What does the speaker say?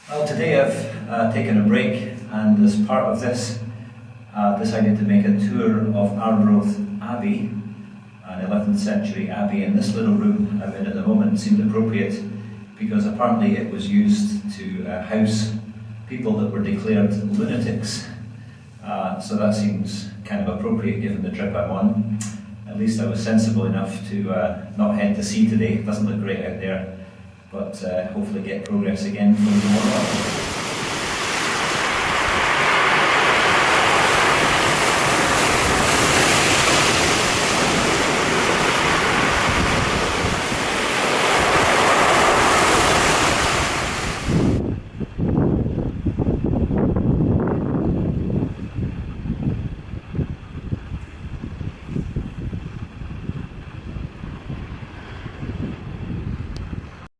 Well, today I've taken a break, and as part of this, decided to make a tour of Arbroath Abbey, an 11th century abbey. And this little room I'm in at the moment seemed appropriate because apparently it was used to house people that were declared lunatics. So that seems kind of appropriate given the trip I'm on. At least I was sensible enough to not head to sea today. It doesn't look great out there, but hopefully get progress again for tomorrow.